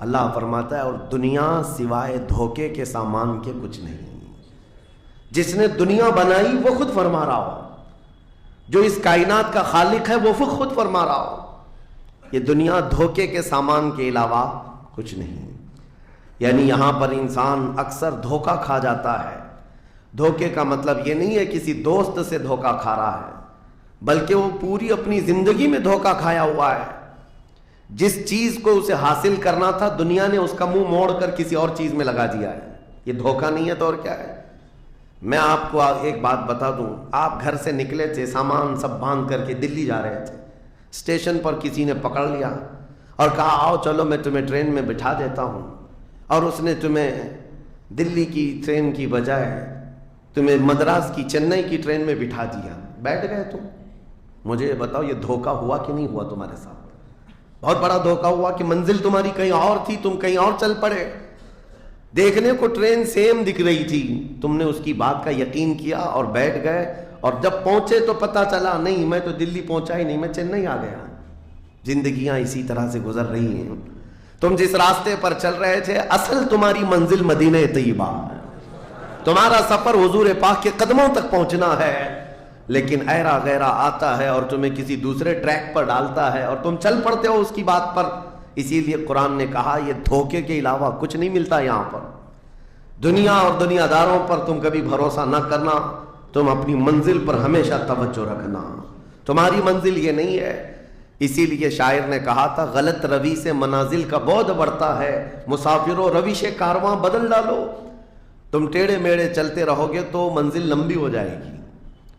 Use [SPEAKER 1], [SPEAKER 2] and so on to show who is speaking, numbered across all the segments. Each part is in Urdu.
[SPEAKER 1] اللہ فرماتا ہے اور دنیا سوائے دھوکے کے سامان کے کچھ نہیں. جس نے دنیا بنائی وہ خود فرما رہا ہو, جو اس کائنات کا خالق ہے وہ خود فرما رہا ہو, یہ دنیا دھوکے کے سامان کے علاوہ کچھ نہیں. یعنی یہاں پر انسان اکثر دھوکہ کھا جاتا ہے. دھوکے کا مطلب یہ نہیں ہے کسی دوست سے دھوکہ کھا رہا ہے, بلکہ وہ پوری اپنی زندگی میں دھوکہ کھایا ہوا ہے. جس چیز کو اسے حاصل کرنا تھا دنیا نے اس کا منہ موڑ کر کسی اور چیز میں لگا دیا ہے. یہ دھوکہ نہیں ہے تو اور کیا ہے؟ میں آپ کو ایک بات بتا دوں, آپ گھر سے نکلے تھے, سامان سب باندھ کر کے دلی جا رہے تھے, اسٹیشن پر کسی نے پکڑ لیا اور کہا آؤ چلو میں تمہیں ٹرین میں بٹھا دیتا ہوں, اور اس نے تمہیں دلی کی ٹرین کی بجائے تمہیں مدراس کی چنئی کی ٹرین میں بٹھا دیا, بیٹھ گئے تم. مجھے بتاؤ یہ دھوکہ ہوا کہ نہیں ہوا تمہارے ساتھ؟ بہت بڑا دھوکہ ہوا کہ منزل تمہاری کہیں اور تھی, تم کہیں اور چل پڑے. دیکھنے کو ٹرین سیم دکھ رہی تھی, تم نے اس کی بات کا یقین کیا اور بیٹھ گئے, اور جب پہنچے تو پتا چلا نہیں میں تو دلی پہنچا ہی نہیں, میں چنئی آ گیا. زندگیاں اسی طرح سے گزر رہی ہیں. تم جس راستے پر چل رہے تھے اصل تمہاری منزل مدینہ طیبہ ہے, تمہارا سفر حضور پاک کے قدموں تک پہنچنا ہے, لیکن ایرا غیرہ آتا ہے اور تمہیں کسی دوسرے ٹریک پر ڈالتا ہے اور تم چل پڑتے ہو اس کی بات پر. اسی لیے قرآن نے کہا یہ دھوکے کے علاوہ کچھ نہیں ملتا یہاں پر. دنیا اور دنیا داروں پر تم کبھی بھروسہ نہ کرنا, تم اپنی منزل پر ہمیشہ توجہ رکھنا. تمہاری منزل یہ نہیں ہے. اسی لیے شاعر نے کہا تھا غلط روی سے منازل کا بعد بڑھتا ہے, مسافروں روش کارواں بدل ڈالو. تم ٹیڑھے میڑھے چلتے رہو گے تو منزل لمبی ہو جائے گی,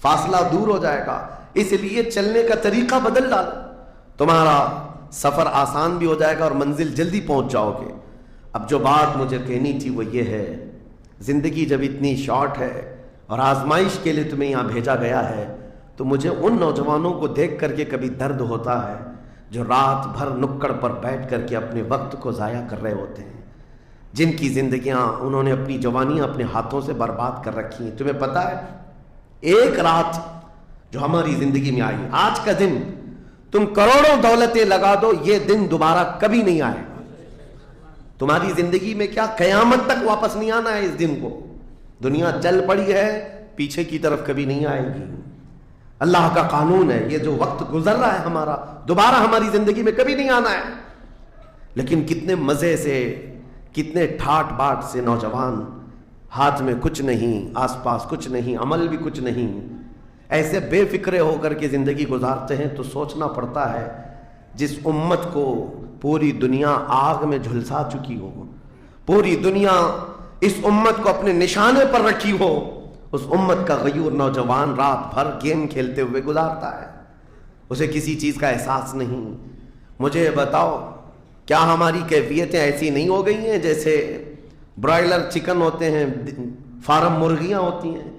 [SPEAKER 1] فاصلہ دور ہو جائے گا. اس لیے چلنے کا طریقہ بدل ڈالو, تمہارا سفر آسان بھی ہو جائے گا اور منزل جلدی پہنچ جاؤ گے. اب جو بات مجھے کہنی تھی وہ یہ ہے, زندگی جب اتنی شارٹ ہے اور آزمائش کے لیے تمہیں یہاں بھیجا گیا ہے, تو مجھے ان نوجوانوں کو دیکھ کر کے کبھی درد ہوتا ہے جو رات بھر نکڑ پر بیٹھ کر کے اپنے وقت کو ضائع کر رہے ہوتے ہیں, جن کی زندگیاں انہوں نے اپنی جوانیاں اپنے ہاتھوں سے برباد کر رکھی ہیں. تمہیں پتہ ہے ایک رات جو ہماری زندگی میں آئی, آج کا دن تم کروڑوں دولتیں لگا دو, یہ دن دوبارہ کبھی نہیں آئے گا. تمہاری زندگی میں کیا قیامت تک واپس نہیں آنا ہے اس دن کو. دنیا چل پڑی ہے, پیچھے کی طرف کبھی نہیں آئے گی. اللہ کا قانون ہے, یہ جو وقت گزر رہا ہے ہمارا دوبارہ ہماری زندگی میں کبھی نہیں آنا ہے. لیکن کتنے مزے سے, کتنے ٹھاٹ باٹ سے نوجوان, ہاتھ میں کچھ نہیں, آس پاس کچھ نہیں, عمل بھی کچھ نہیں, ایسے بے فکرے ہو کر کے زندگی گزارتے ہیں. تو سوچنا پڑتا ہے جس امت کو پوری دنیا آگ میں جھلسا چکی ہو, پوری دنیا اس امت کو اپنے نشانے پر رکھی ہو, اس امت کا غیور نوجوان رات بھر گیم کھیلتے ہوئے گزارتا ہے, اسے کسی چیز کا احساس نہیں. مجھے بتاؤ کیا ہماری کیفیتیں ایسی نہیں ہو گئی ہیں جیسے برائلر چکن ہوتے ہیں, فارم مرغیاں ہوتی ہیں,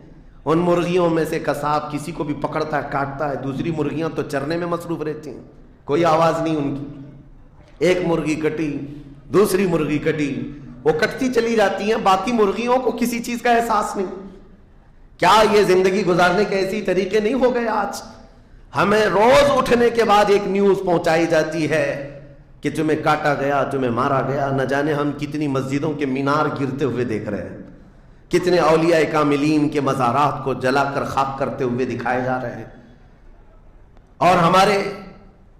[SPEAKER 1] ان مرغیوں میں سے قصاب کسی کو بھی پکڑتا ہے کاٹتا ہے, دوسری مرغیاں تو چرنے میں مصروف رہتی ہیں, کوئی آواز نہیں ان کی. ایک مرغی کٹی, دوسری مرغی کٹی, وہ کٹتی چلی جاتی ہیں, باقی مرغیوں کو کسی چیز کا احساس نہیں. کیا یہ زندگی گزارنے کے ایسی طریقے نہیں ہو گئے آج؟ ہمیں روز اٹھنے کے بعد ایک نیوز پہنچائی جاتی ہے کہ تمہیں کاٹا گیا, تمہیں مارا گیا. نہ جانے ہم کتنی مسجدوں کے مینار گرتے ہوئے دیکھ رہے ہیں, کتنے اولیاء کاملین کے مزارات کو جلا کر خاک کرتے ہوئے دکھائے جا رہے ہیں. اور ہمارے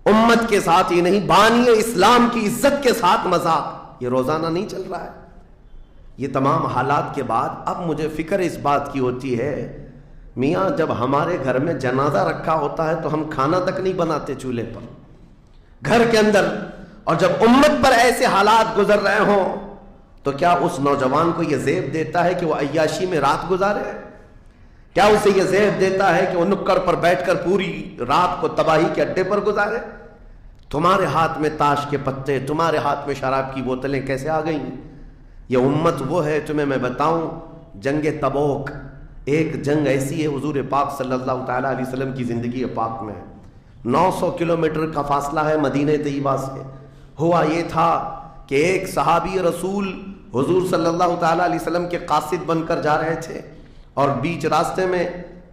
[SPEAKER 1] امت کے ساتھ ہی نہیں, بانی اسلام کی عزت کے ساتھ مذاق, یہ روزانہ نہیں چل رہا ہے. یہ تمام حالات کے بعد اب مجھے فکر اس بات کی ہوتی ہے, میاں جب ہمارے گھر میں جنازہ رکھا ہوتا ہے تو ہم کھانا تک نہیں بناتے چولہے پر, گھر کے اندر, اور جب امت پر ایسے حالات گزر رہے ہوں تو کیا اس نوجوان کو یہ زیب دیتا ہے کہ وہ عیاشی میں رات گزارے؟ کیا اسے یہ زیب دیتا ہے کہ وہ نکڑ پر بیٹھ کر پوری رات کو تباہی کے اڈے پر گزارے؟ تمہارے ہاتھ میں تاش کے پتے, تمہارے ہاتھ میں شراب کی بوتلیں کیسے آ گئیں؟ یہ امت وہ ہے, تمہیں میں بتاؤں, جنگ تبوک ایک جنگ ایسی ہے حضور پاک صلی اللہ تعالیٰ علیہ وسلم کی زندگی پاک میں 900 کلومیٹر کا فاصلہ ہے مدینہ طیبہ سے. ہوا یہ تھا کہ ایک صحابی رسول حضور صلی اللہ تعالیٰ علیہ وسلم کے قاصد بن کر جا رہے تھے, اور بیچ راستے میں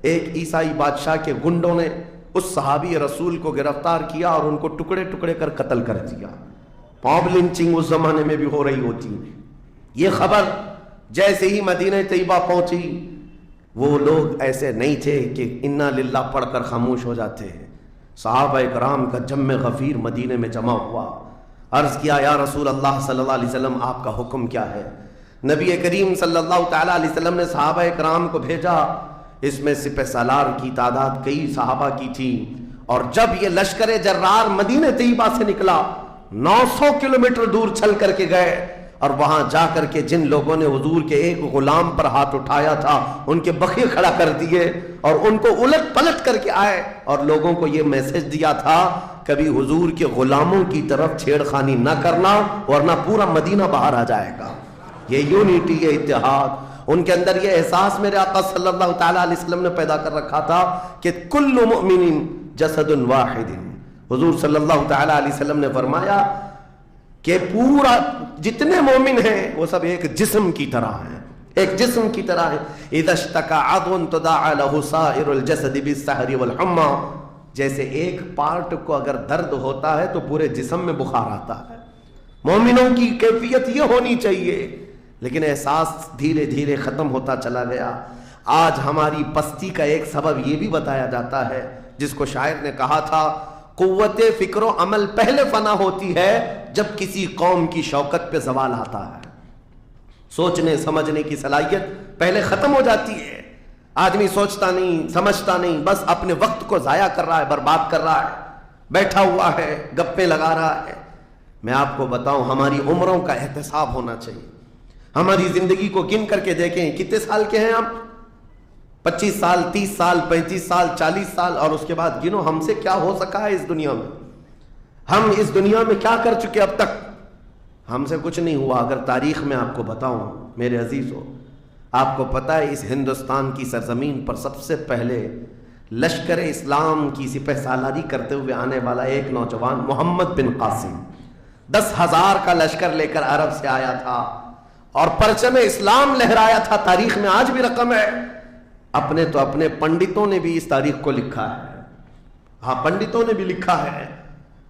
[SPEAKER 1] ایک عیسائی بادشاہ کے گنڈوں نے اس صحابی رسول کو گرفتار کیا اور ان کو ٹکڑے ٹکڑے کر قتل کر دیا. ماب لنچنگ اس زمانے میں بھی ہو رہی ہوتی. یہ خبر جیسے ہی مدینہ طیبہ پہنچی وہ لوگ ایسے نہیں تھے کہ انا للہ پڑھ کر خاموش ہو جاتے. صحابہ کرام کا جم غفیر مدینے میں جمع ہوا. عرض کیا یا رسول اللہ صلی اللہ علیہ وسلم آپ کا حکم کیا ہے؟ نبی کریم صلی اللہ تعالیٰ علیہ وسلم نے صحابہ کرام کو بھیجا. اس میں سپہ سالار کی تعداد کئی صحابہ کی تھی. اور جب یہ لشکر جرار مدینہ طیبہ سے نکلا 900 کلومیٹر دور چل کر کے گئے اور وہاں جا کر کے جن لوگوں نے حضور کے ایک غلام پر ہاتھ اٹھایا تھا ان کے بخیے کھڑا کر دیے اور ان کو الٹ پلٹ کر کے آئے اور لوگوں کو یہ میسج دیا تھا کبھی حضور کے غلاموں کی طرف چھیڑخانی نہ کرنا ورنہ پورا مدینہ باہر آ جائے گا. یہ یونٹی، یہ اتحاد ان کے اندر، یہ احساس میرے آقا صلی اللہ تعالیٰ علیہ وسلم نے پیدا کر رکھا تھا کہ کل مؤمن جسد واحد. حضور صلی اللہ تعالیٰ علیہ وسلم نے فرمایا کہ پورا جتنے مومن ہیں وہ سب ایک جسم کی طرح ہیں، ایک جسم کی طرح ہیں. اذا اشتکى عضو تداعى له سائر الجسد بالسحر والحمى. جیسے ایک پارٹ کو اگر درد ہوتا ہے تو پورے جسم میں بخار آتا ہے. مومنوں کی کیفیت یہ ہونی چاہیے، لیکن احساس دھیرے دھیرے ختم ہوتا چلا گیا. آج ہماری پستی کا ایک سبب یہ بھی بتایا جاتا ہے جس کو شاعر نے کہا تھا قوت فکر و عمل پہلے فنا ہوتی ہے جب کسی قوم کی شوکت پہ زوال آتا ہے. سوچنے سمجھنے کی صلاحیت پہلے ختم ہو جاتی ہے. آدمی سوچتا نہیں، سمجھتا نہیں، بس اپنے وقت کو ضائع کر رہا ہے، برباد کر رہا ہے، بیٹھا ہوا ہے، گپیں لگا رہا ہے. میں آپ کو بتاؤں ہماری عمروں کا احتساب ہونا چاہیے. ہماری زندگی کو گن کر کے دیکھیں کتنے سال کے ہیں ہم. 25 سال، 30 سال، 35 سال، 40 سال، اور اس کے بعد گنو ہم سے کیا ہو سکا ہے اس دنیا میں. ہم اس دنیا میں کیا کر چکے اب تک؟ ہم سے کچھ نہیں ہوا. اگر تاریخ میں آپ کو بتاؤں میرے عزیزو، آپ کو پتہ ہے اس ہندوستان کی سرزمین پر سب سے پہلے لشکر اسلام کی سپہ سالاری کرتے ہوئے آنے والا ایک نوجوان محمد بن قاسم 10,000 کا لشکر لے کر عرب سے آیا تھا اور پرچم اسلام لہرایا تھا. تاریخ میں آج بھی رقم ہے. اپنے پنڈتوں نے بھی اس تاریخ کو لکھا ہے. ہاں، پنڈتوں نے بھی لکھا ہے.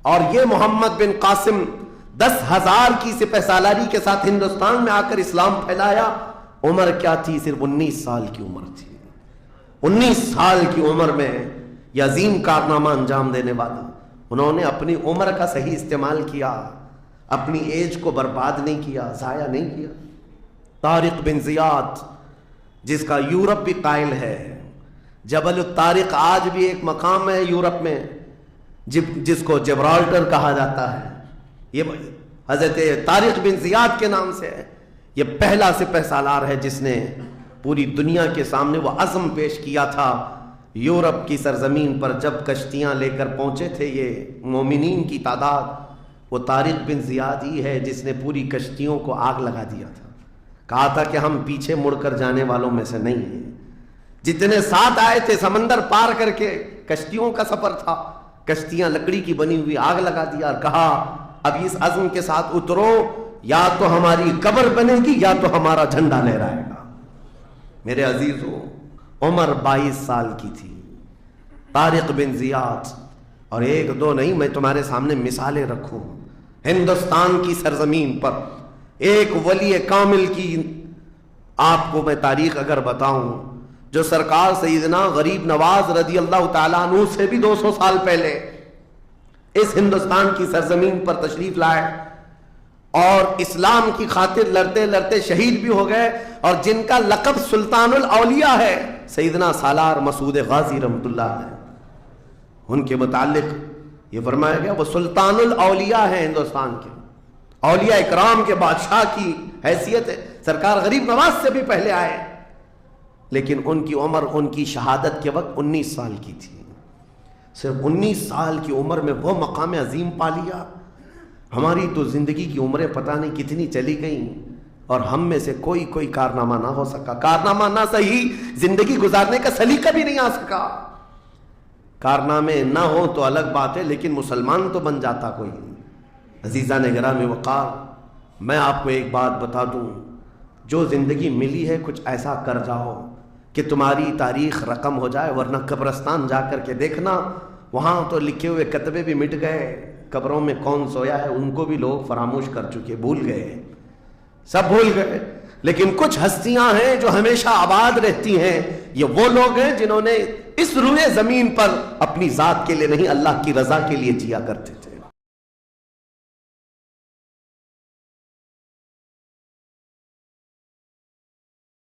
[SPEAKER 1] اور یہ محمد بن قاسم 10,000 کی سپہ سالاری کے ساتھ ہندوستان میں آ کر اسلام پھیلایا. عمر کیا تھی؟ صرف 19 سال کی عمر تھی. 19 سال کی عمر میں یہ عظیم کارنامہ انجام دینے والا. انہوں نے اپنی عمر کا صحیح استعمال کیا، اپنی ایج کو برباد نہیں کیا، ضائع نہیں کیا. طارق بن زیاد جس کا یورپ بھی قائل ہے، جبل الطارق آج بھی ایک مقام ہے یورپ میں جس کو جبرالٹر کہا جاتا ہے. یہ حضرت طارق بن زیاد کے نام سے ہے. یہ پہلا سپہ سالار ہے جس نے پوری دنیا کے سامنے وہ عزم پیش کیا تھا. یورپ کی سرزمین پر جب کشتیاں لے کر پہنچے تھے یہ مومنین کی تعداد، وہ طارق بن زیاد ہی ہے جس نے پوری کشتیوں کو آگ لگا دیا تھا. کہا تھا کہ ہم پیچھے مڑ کر جانے والوں میں سے نہیں ہیں. جتنے ساتھ آئے تھے سمندر پار کر کے، کشتیوں کا سفر تھا، کشتیاں لکڑی کی بنی ہوئی، آگ لگا دیا اور کہا اب اس عزم کے ساتھ اترو، یا تو ہماری قبر بنے گی یا تو ہمارا جھنڈا لہرائے گا. میرے عزیزو، عمر 22 سال کی تھی. طارق بن زیاد، اور ایک دو نہیں، میں تمہارے سامنے مثالیں رکھوں. ہندوستان کی سرزمین پر ایک ولی کامل کی آپ کو میں تاریخ اگر بتاؤں، جو سرکار سیدنا غریب نواز رضی اللہ تعالیٰ عنہ سے بھی 200 سال پہلے اس ہندوستان کی سرزمین پر تشریف لائے اور اسلام کی خاطر لڑتے لڑتے شہید بھی ہو گئے، اور جن کا لقب سلطان الاولیاء ہے، سیدنا سالار مسعود غازی رحمۃ اللہ علیہ. ان کے متعلق یہ فرمایا گیا وہ سلطان الاولیاء ہیں. ہندوستان کے اولیاء اکرام کے بادشاہ کی حیثیت ہے. سرکار غریب نواز سے بھی پہلے آئے، لیکن ان کی عمر ان کی شہادت کے وقت 19 سال کی تھی. صرف 19 سال کی عمر میں وہ مقام عظیم پا لیا. ہماری تو زندگی کی عمریں پتہ نہیں کتنی چلی گئیں اور ہم میں سے کوئی کارنامہ نہ ہو سکا. کارنامہ نہ صحیح، زندگی گزارنے کا سلیقہ بھی نہیں آ سکا. کارنامے نہ ہو تو الگ بات ہے، لیکن مسلمان تو بن جاتا کوئی. عزیزان گرامی وقار، میں آپ کو ایک بات بتا دوں، جو زندگی ملی ہے کچھ ایسا کر جاؤ کہ تمہاری تاریخ رقم ہو جائے، ورنہ قبرستان جا کر کے دیکھنا، وہاں تو لکھے ہوئے کتبے بھی مٹ گئے، قبروں میں کون سویا ہے ان کو بھی لوگ فراموش کر چکے، بھول گئے ہیں، سب بھول گئے. لیکن کچھ ہستیاں ہیں جو ہمیشہ آباد رہتی ہیں. یہ وہ لوگ ہیں جنہوں نے اس روئے زمین پر اپنی ذات کے لیے نہیں، اللہ کی رضا کے لیے جیا کرتے.